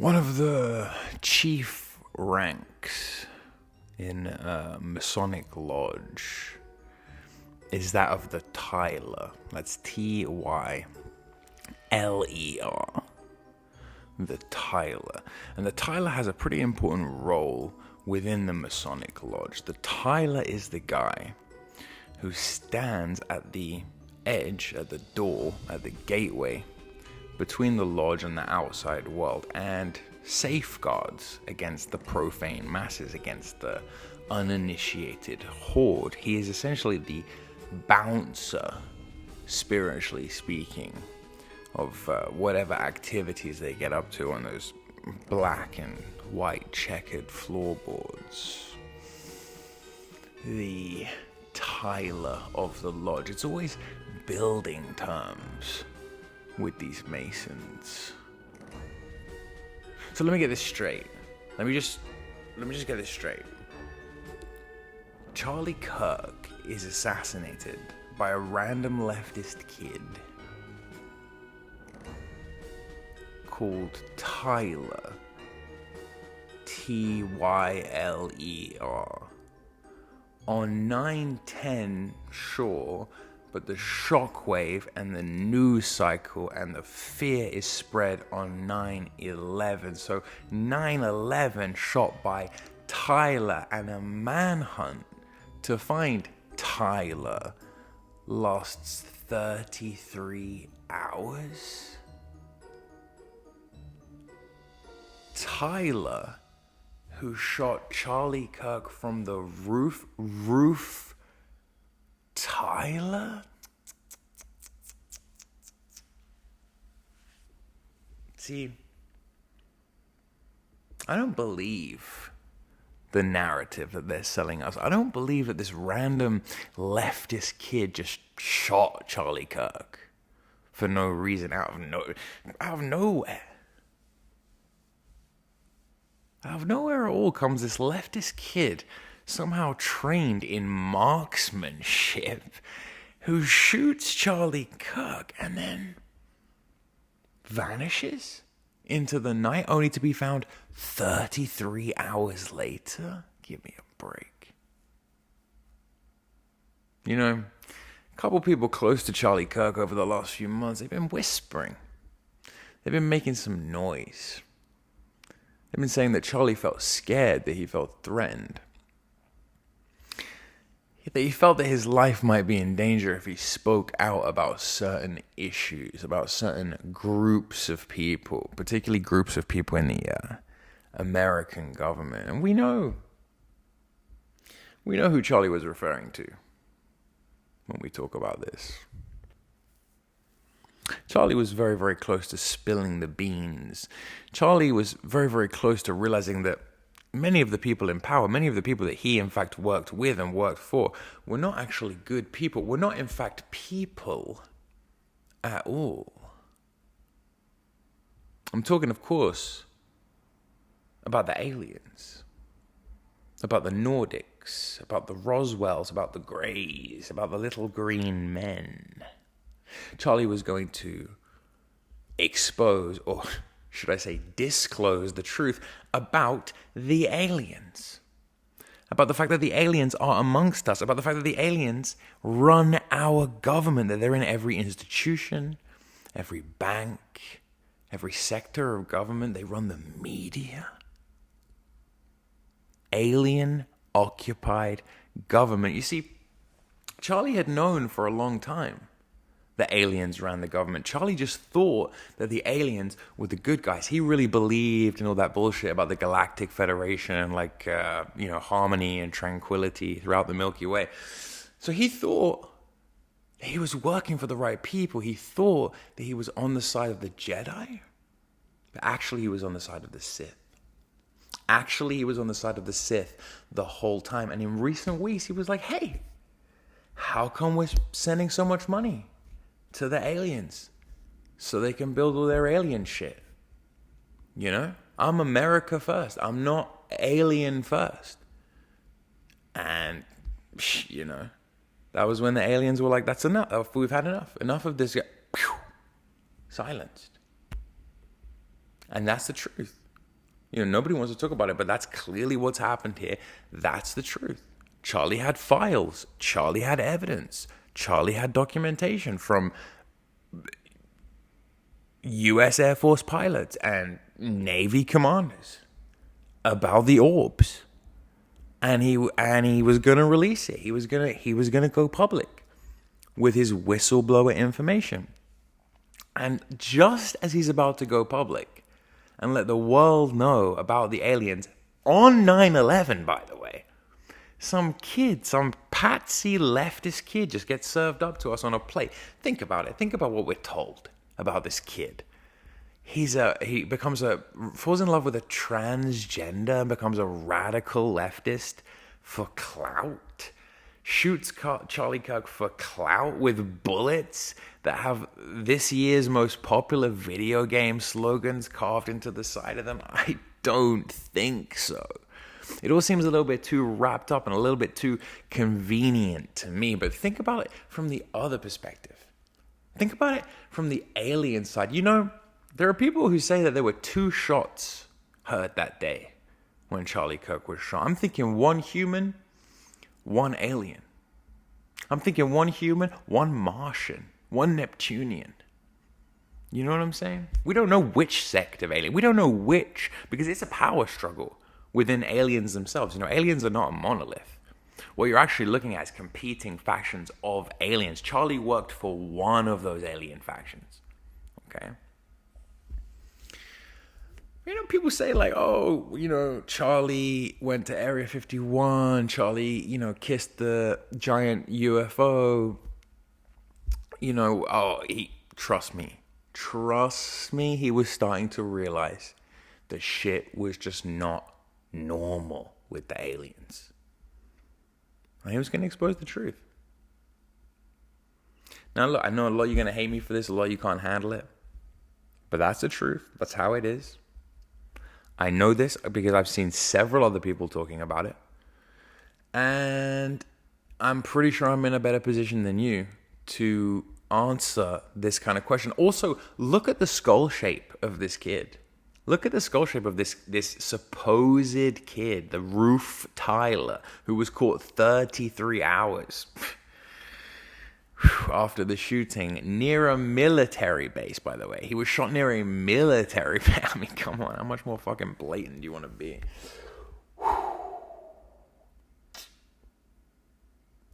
One of the chief ranks in a Masonic lodge is that of the Tyler. That's Tyler. The Tyler. And the Tyler has a pretty important role within the Masonic lodge. The Tyler is the guy who stands at the edge, at the door, at the gateway between the lodge and the outside world and safeguards against the profane masses, against the uninitiated horde. He is essentially the bouncer, spiritually speaking, of whatever activities they get up to on those black and white checkered floorboards. The Tyler of the lodge. It's always building terms with these Masons. So let me get this straight. Let me just get this straight. Charlie Kirk is assassinated by a random leftist kid called Tyler. Tyler. On 9/10, sure, but the shockwave and the news cycle and the fear is spread on 9/11. So 9/11 shot by Tyler, and a manhunt to find Tyler lasts 33 hours. Tyler, who shot Charlie Kirk from the roof, Tyler? See, I don't believe the narrative that they're selling us. I don't believe that this random leftist kid just shot Charlie Kirk for no reason, out of nowhere. Out of nowhere at all comes this leftist kid, somehow trained in marksmanship, who shoots Charlie Kirk and then vanishes into the night, only to be found 33 hours later. Give me a break. You know, a couple people close to Charlie Kirk over the last few months, they've been whispering. They've been making some noise. They've been saying that Charlie felt scared, that he felt threatened. That he felt that his life might be in danger if he spoke out about certain issues, about certain groups of people, particularly groups of people in the American government. And we know who Charlie was referring to when we talk about this. Charlie was very, very close to spilling the beans. Charlie was very, very close to realizing that many of the people in power, many of the people that he in fact worked with and worked for, were not actually good people, were not in fact people at all. I'm talking, of course, about the aliens, about the Nordics, about the Roswells, about the Greys, about the little green men. Charlie was going to expose, or should I say disclose, the truth about the aliens. About the fact that the aliens are amongst us. About the fact that the aliens run our government. That they're in every institution, every bank, every sector of government. They run the media. Alien-occupied government. You see, Charlie had known for a long time the aliens ran the government. Charlie just thought that the aliens were the good guys. He really believed in all that bullshit about the Galactic Federation, like, harmony and tranquility throughout the Milky Way. So he thought that he was working for the right people. He thought that he was on the side of the Jedi, but actually he was on the side of the Sith. Actually, he was on the side of the Sith the whole time. And in recent weeks, he was like, hey, how come we're sending so much money to the aliens so they can build all their alien shit? You know, I'm America first. I'm not alien first. And, that was when the aliens were like, that's enough. We've had enough. Enough of this. Silenced. And that's the truth. Nobody wants to talk about it, but that's clearly what's happened here. That's the truth. Charlie had files. Charlie had evidence. Charlie had documentation from U.S. Air Force pilots and Navy commanders about the orbs. And he was gonna release it. He was gonna go public with his whistleblower information. And just as he's about to go public and let the world know about the aliens on 9/11, by the way, some patsy leftist kid just gets served up to us on a plate. Think about it. Think about what we're told about this kid. He falls in love with a transgender and becomes a radical leftist for clout. Shoots Charlie Kirk for clout with bullets that have this year's most popular video game slogans carved into the side of them. I don't think so. It all seems a little bit too wrapped up and a little bit too convenient to me. But think about it from the other perspective. Think about it from the alien side. There are people who say that there were 2 shots heard that day when Charlie Kirk was shot. I'm thinking 1 human, 1 alien. I'm thinking 1 human, 1 Martian, 1 Neptunian. You know what I'm saying? We don't know which sect of alien. We don't know which, because it's a power struggle within aliens themselves. Aliens are not a monolith. What you're actually looking at is competing factions of aliens. Charlie worked for one of those alien factions. Okay? People say Charlie went to Area 51. Charlie, kissed the giant UFO. Trust me, he was starting to realize that shit was just not normal with the aliens. And he was going to expose the truth. Now, look, I know a lot of you are going to hate me for this. A lot of you can't handle it. But that's the truth. That's how it is. I know this because I've seen several other people talking about it. And I'm pretty sure I'm in a better position than you to answer this kind of question. Also, look at the skull shape of this kid. Look at the skull shape of this supposed kid, the Roof Tyler, who was caught 33 hours after the shooting near a military base, by the way. He was shot near a military base. I mean, come on. How much more fucking blatant do you want to be?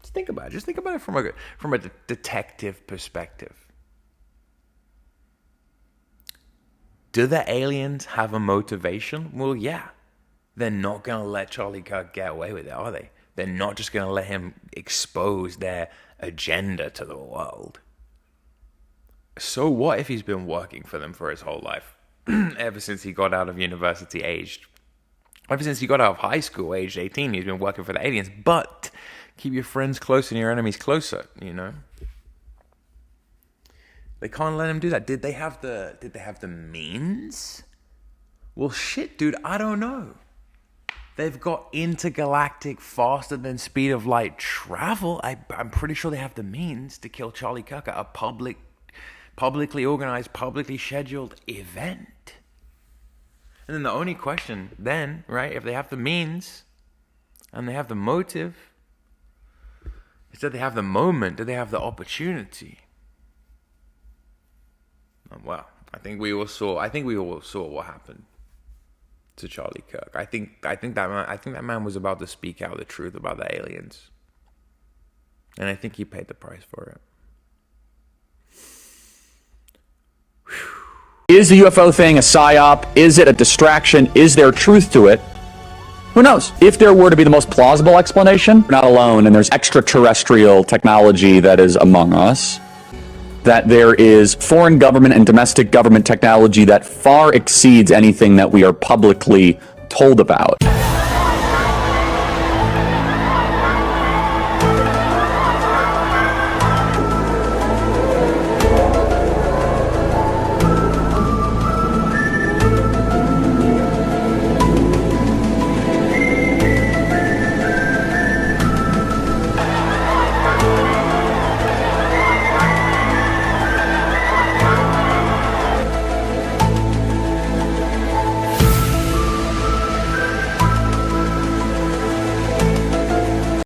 Just think about it. Just think about it from a detective perspective. Do the aliens have a motivation? Well, yeah. They're not going to let Charlie Kirk get away with it, are they? They're not just going to let him expose their agenda to the world. So what if he's been working for them for his whole life? Ever since he got out of university aged. Ever since he got out of high school aged 18, he's been working for the aliens. But keep your friends close and your enemies closer, They can't let him do that. Did they have the means? Well, shit, dude, I don't know. They've got intergalactic, faster than speed of light travel. I'm pretty sure they have the means to kill Charlie Kirk at a publicly organized, publicly scheduled event. And then the only question then, right, if they have the means and they have the motive, is that they have the moment, do they have the opportunity? Well, I think we all saw what happened to Charlie Kirk. I think that man was about to speak out the truth about the aliens. And I think he paid the price for it. Is the UFO thing a psyop? Is it a distraction? Is there truth to it? Who knows? If there were to be the most plausible explanation, we're not alone, and there's extraterrestrial technology that is among us, that there is foreign government and domestic government technology that far exceeds anything that we are publicly told about.